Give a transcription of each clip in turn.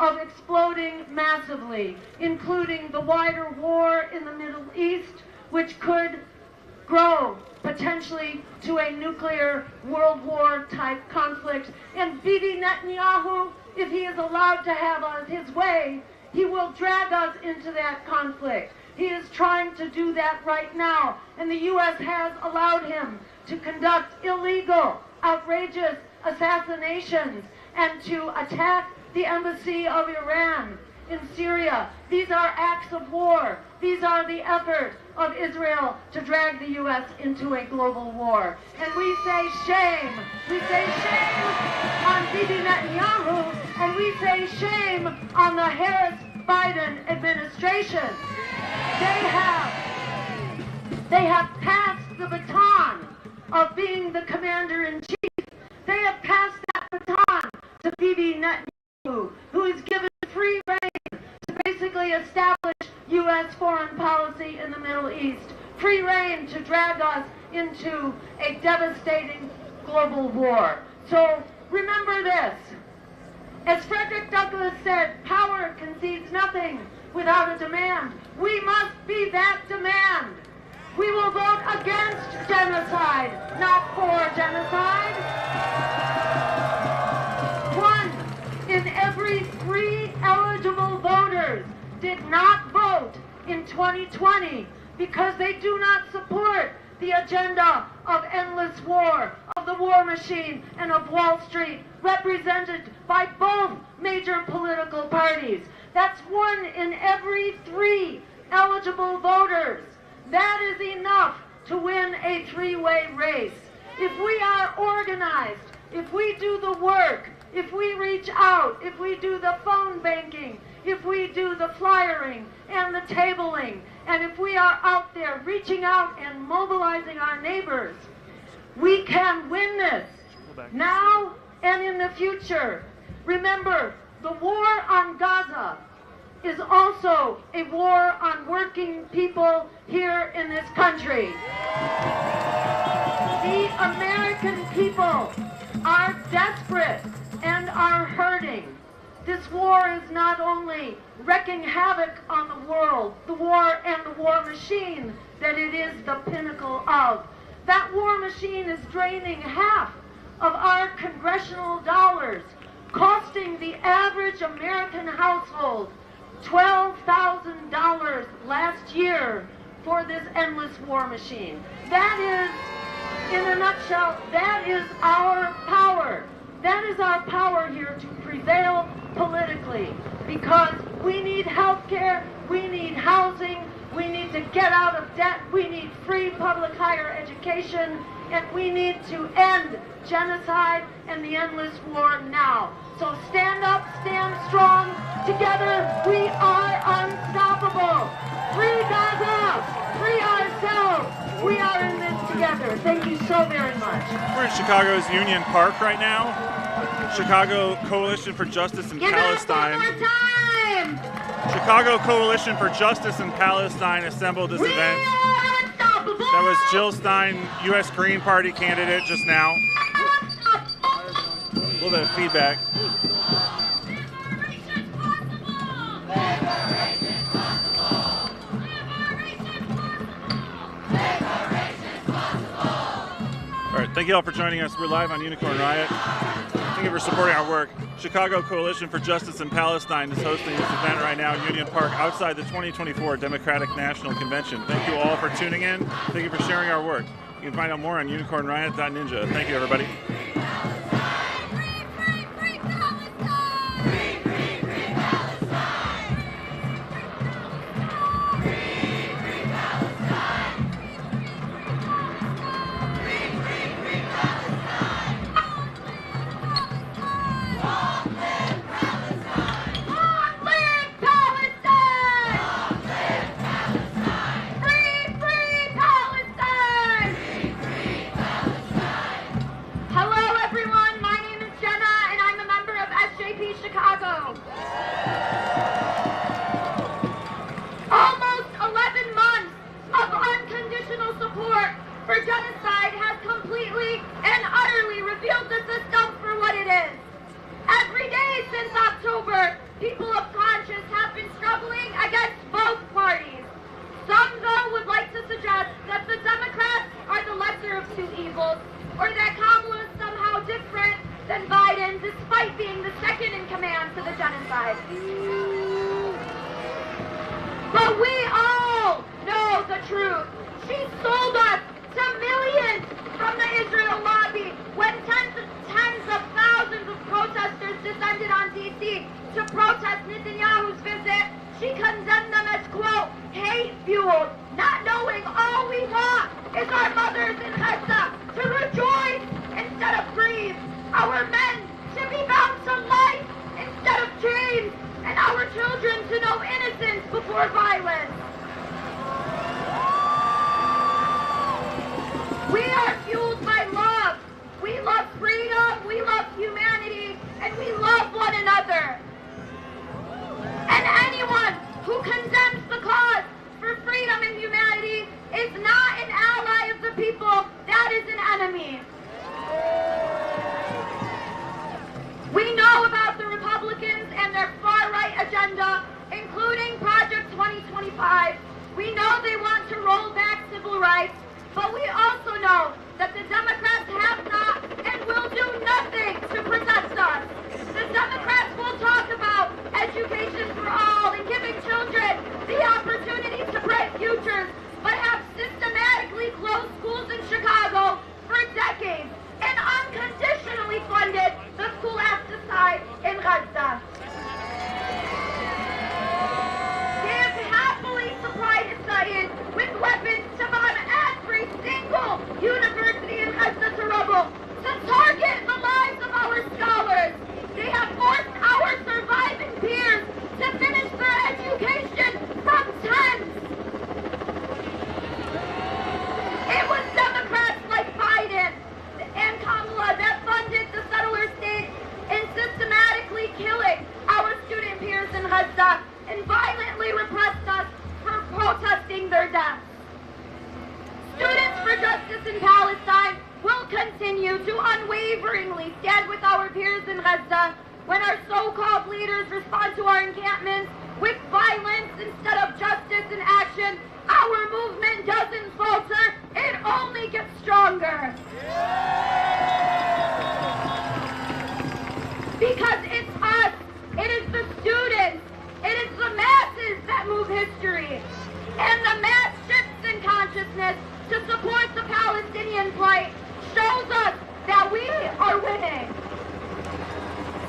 of exploding massively, including the wider war in the Middle East, which could grow potentially to a nuclear World War type conflict. And Bibi Netanyahu, if he is allowed to have his way, he will drag us into that conflict. He is trying to do that right now, and the U.S. has allowed him to conduct illegal, outrageous assassinations and to attack the embassy of Iran in Syria. These are acts of war. These are the effort of Israel to drag the U.S. into a global war. And we say shame. We say shame on Bibi Netanyahu, and we say shame on the Harris-Biden administration. They have passed the baton of being the commander-in-chief. They have passed that baton to Bibi Netanyahu, who is given free rein to basically establish U.S. foreign policy in the Middle East, free rein to drag us into a devastating global war. So remember this. As Frederick Douglass said, power concedes nothing without a demand. We must be that demand. We will vote against genocide, not for genocide. 1 in every 3 eligible voters did not vote in 2020 because they do not support the agenda of endless war, of the war machine, and of Wall Street, represented by both major political parties. That's 1 in every 3 eligible voters. That is enough to win a 3-way race. If we are organized, if we do the work, if we reach out, if we do the phone banking, if we do the flyering and the tabling, and if we are out there reaching out and mobilizing our neighbors, we can win this now and in the future. Remember, the war on Gaza is also a war on working people here in this country. The American people are desperate and are hurting. This war is not only wreaking havoc on the world, the war and the war machine that it is the pinnacle of. That war machine is draining half of our congressional dollars, costing the average American household $12,000 last year for this endless war machine. That is, in a nutshell, that is our power. That is our power here to prevail politically, because we need health care, we need housing, we need to get out of debt, we need free public higher education, and we need to end genocide and the endless war now. So stand up, stand strong. Together we are unstoppable. Free Gaza, free ourselves. We are in this together. Thank you so very much. We're in Chicago's Union Park right now. Chicago Coalition for Justice in Palestine. Give it up one more time. Chicago Coalition for Justice in Palestine assembled this event. That was Jill Stein, U.S. Green Party candidate just now. A little bit of feedback. All right, thank you all for joining us. We're live on Unicorn Riot. Thank you for supporting our work. Chicago Coalition for Justice in Palestine is hosting this event right now in Union Park outside the 2024 Democratic National Convention. Thank you all for tuning in. Thank you for sharing our work. You can find out more on unicornriot.ninja. Thank you, everybody. Hello. or that Kamala is somehow different than Biden, despite being the second in command to the genocide. But we all know the truth. She sold us to millions from the Israel lobby when tens of thousands of protesters descended on D.C. to protest Netanyahu's visit. She condemned them as, quote, hate-fueled, not knowing all we want is our mothers in Gaza to rejoice instead of grieve, our men to be bound to life instead of chains, and our children to know innocence before violence. We are fueled by love. We love freedom, we love humanity, and we love one another. And anyone who condemns the cause for freedom and humanity is not an ally of the people, that is an enemy. We know about the Republicans and their far-right agenda, including Project 2025. We know they want to roll back civil rights, but we also know that the Democrats have not and will do nothing to protect us. The Democrats will talk about education for all and giving children the opportunity to bright futures, but have systematically closed schools in Chicago for decades and unconditionally funded the school asticide in Gaza. They have happily supplied Israel with weapons to bomb every single university in Gaza to rubble, to target the lives of our scholars. They have forced our surviving peers to finish their education from tens. It was Democrats like Biden and Kamala that funded the settler state in systematically killing our student peers in Gaza and violently repressed us for protesting their deaths. Students for Justice in Palestine will continue to unwaveringly stand with our peers in Gaza when our so-called leaders respond to our encampments with violence instead of justice and action. Our movement doesn't falter, it only gets stronger. Because it's us, it is the students, it is the masses that move history. And the mass shifts in consciousness to support the Palestinian plight shows us that we are winning.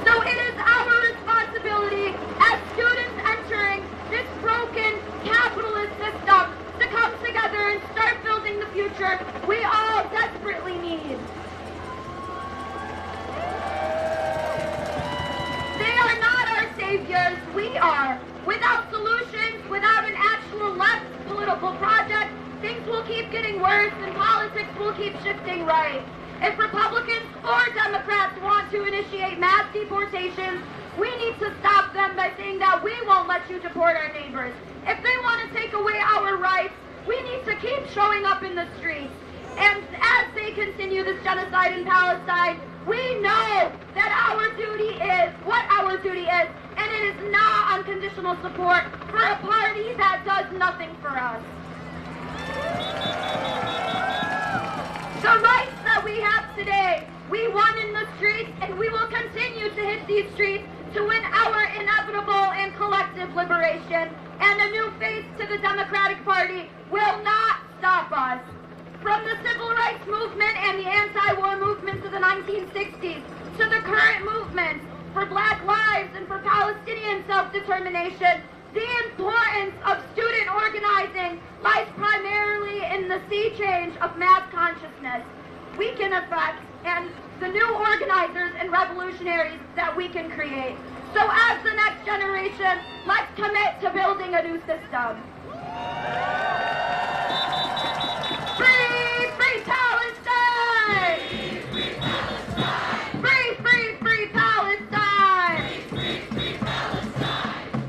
So it is our responsibility as students entering this broken capitalist system to come together and start building the future we all desperately need. They are not our saviors, we are. Without solutions, without an actual left political project, things will keep getting worse and politics will keep shifting right. If Republicans or Democrats want to initiate mass deportations, we need to stop them by saying that we won't let you deport our neighbors. If they want to take away our rights, we need to keep showing up in the streets. And as they continue this genocide in Palestine, we know that our duty is what our duty is, and it is not unconditional support for a party that does nothing for us. The rights that we have today, we won in the streets, and we will continue to hit these streets to win our inevitable and collective liberation. And a new face to the Democratic Party will not stop us. From the civil rights movement and the anti-war movements of the 1960s to the current movements for Black lives and for Palestinian self-determination, the importance of student organizing lies primarily in the sea change of mass consciousness we can affect and the new organizers and revolutionaries that we can create. So as the next generation, let's commit to building a new system. Free, free Palestine! Free, free Palestine! Free, free, free Palestine! Free, free Palestine!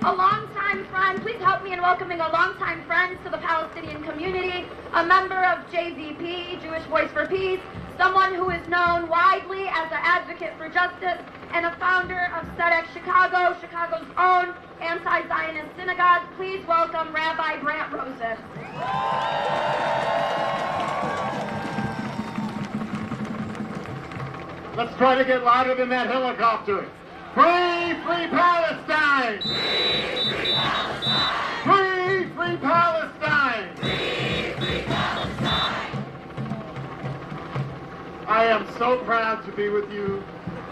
A longtime friend, please help me in welcoming a longtime friend to the Palestinian community, a member of JVP, Jewish Voice for Peace, someone who is known widely as an advocate for justice and a founder of SEDEC Chicago, Chicago's own anti-Zionist synagogue. Please welcome Rabbi Brant Rosen. Let's try to get louder than that helicopter. Free, free Palestine! Free Palestine! Free, free Palestine! Free Palestine! I am so proud to be with you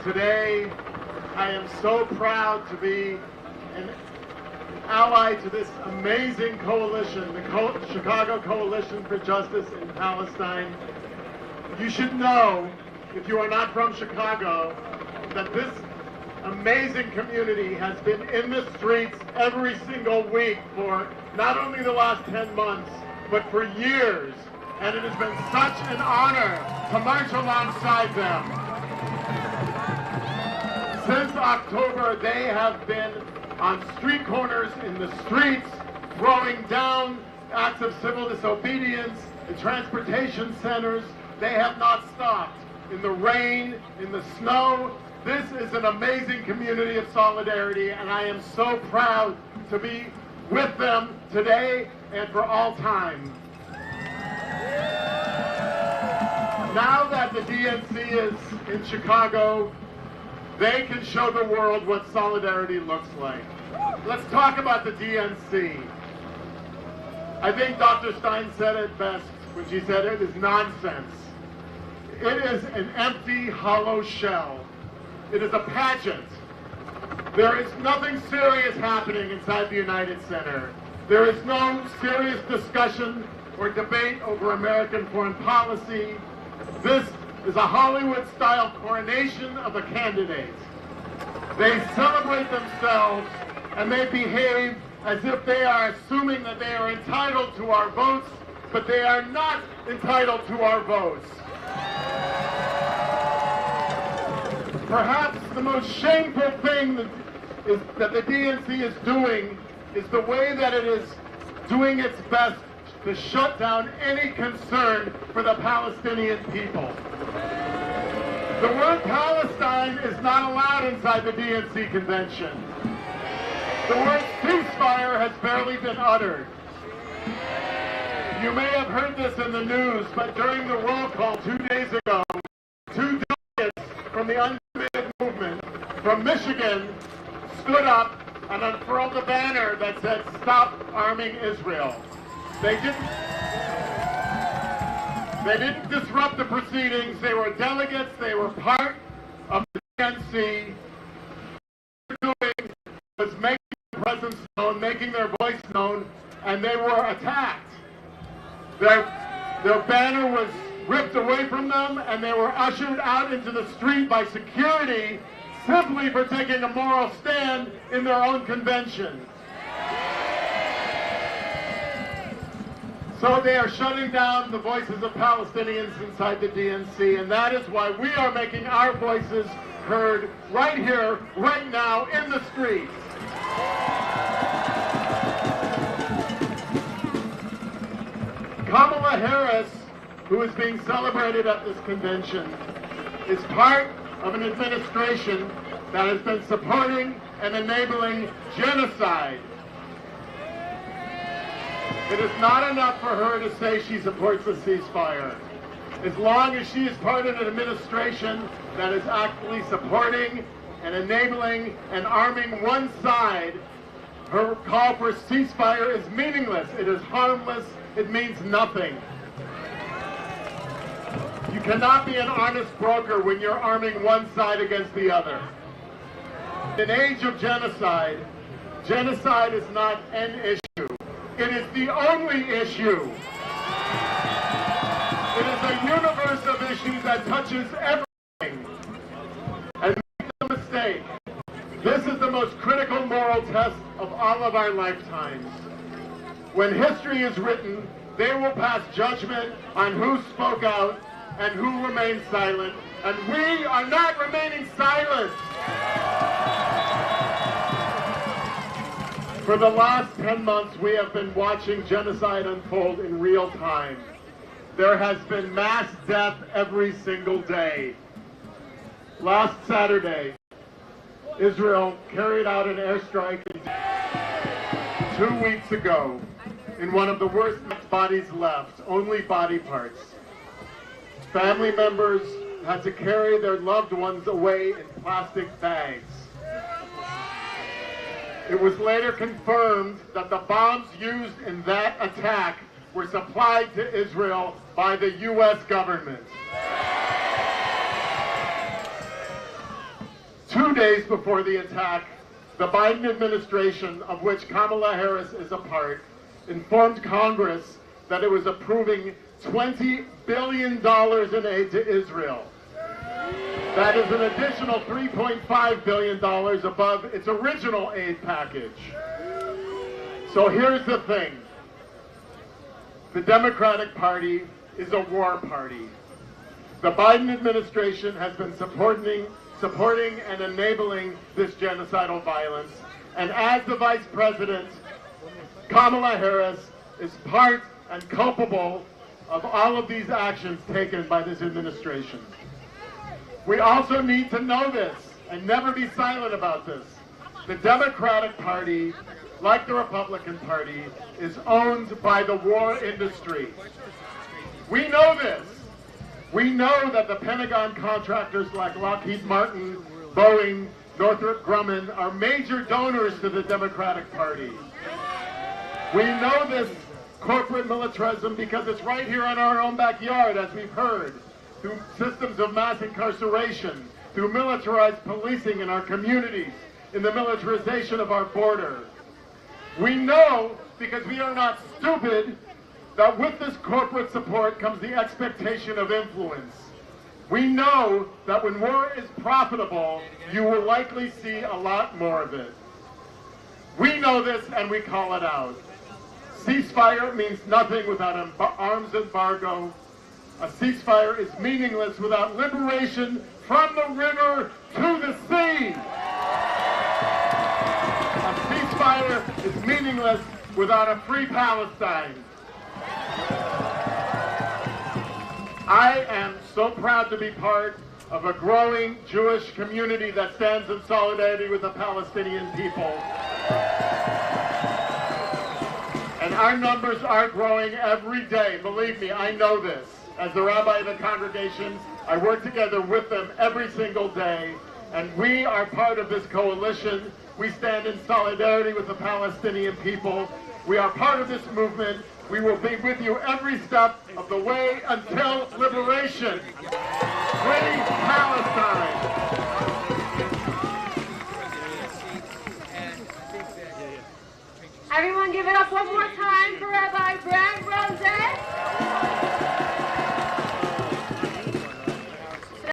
today. I am so proud to be an ally to this amazing coalition, the Chicago Coalition for Justice in Palestine. You should know, if you are not from Chicago, that this amazing community has been in the streets every single week for not only the last 10 months, but for years. And it has been such an honor to march alongside them. Since October, they have been on street corners in the streets, throwing down acts of civil disobedience in transportation centers. They have not stopped. In the rain, in the snow. This is an amazing community of solidarity, and I am so proud to be with them today and for all time. Now that the DNC is in Chicago, they can show the world what solidarity looks like. Let's talk about the DNC. I think Dr. Stein said it best when she said it is nonsense. It is an empty, hollow shell. It is a pageant. There is nothing serious happening inside the United Center. There is no serious discussion or debate over American foreign policy. This is a Hollywood-style coronation of a candidate. They celebrate themselves and they behave as if they are assuming that they are entitled to our votes, but they are not entitled to our votes. Perhaps the most shameful thing that the DNC is doing is the way that it is doing its best to shut down any concern for the Palestinian people. The word Palestine is not allowed inside the DNC convention. The word ceasefire has barely been uttered. You may have heard this in the news, but during the roll call 2 days ago, 2 delegates from the Uncommitted Movement from Michigan stood up and unfurled a banner that said, "Stop arming Israel." They didn't disrupt the proceedings. They were delegates. They were part of the DNC. What they were doing was making their presence known, making their voice known, and they were attacked. Their banner was ripped away from them, and they were ushered out into the street by security simply for taking a moral stand in their own convention. So they are shutting down the voices of Palestinians inside the DNC, and that is why we are making our voices heard right here, right now, in the streets. Kamala Harris, who is being celebrated at this convention, is part of an administration that has been supporting and enabling genocide. It is not enough for her to say she supports the ceasefire. As long as she is part of an administration that is actively supporting and enabling and arming one side, her call for ceasefire is meaningless. It is harmless. It means nothing. You cannot be an honest broker when you're arming one side against the other. In an age of genocide, genocide is not an issue. It is the only issue. It is a universe of issues that touches everything. And make no mistake, this is the most critical moral test of all of our lifetimes. When history is written, they will pass judgment on who spoke out and who remained silent. And we are not remaining silent. For the last 10 months, we have been watching genocide unfold in real time. There has been mass death every single day. Last Saturday, Israel carried out an airstrike 2 weeks ago in one of the worst bodies left, only body parts. Family members, had to carry their loved ones away in plastic bags. It was later confirmed that the bombs used in that attack were supplied to Israel by the U.S. government. 2 days before the attack, the Biden administration, of which Kamala Harris is a part, informed Congress that it was approving $20 billion in aid to Israel. That is an additional $3.5 billion above its original aid package. So here's the thing. The Democratic Party is a war party. The Biden administration has been supporting and enabling this genocidal violence. And as the Vice President, Kamala Harris is part and culpable of all of these actions taken by this administration. We also need to know this and never be silent about this. The Democratic Party, like the Republican Party, is owned by the war industry. We know this. We know that the Pentagon contractors like Lockheed Martin, Boeing, Northrop Grumman are major donors to the Democratic Party. We know this corporate militarism because it's right here in our own backyard, as we've heard, through systems of mass incarceration, through militarized policing in our communities, in the militarization of our border. We know, because we are not stupid, that with this corporate support comes the expectation of influence. We know that when war is profitable, you will likely see a lot more of it. We know this and we call it out. Ceasefire means nothing without an arms embargo. A ceasefire is meaningless without liberation from the river to the sea. A ceasefire is meaningless without a free Palestine. I am so proud to be part of a growing Jewish community that stands in solidarity with the Palestinian people. And our numbers are growing every day. Believe me, I know this. As the rabbi of the congregation, I work together with them every single day. And we are part of this coalition. We stand in solidarity with the Palestinian people. We are part of this movement. We will be with you every step of the way until liberation. Free Palestine. Everyone give it up one more time for Rabbi Brad Rose.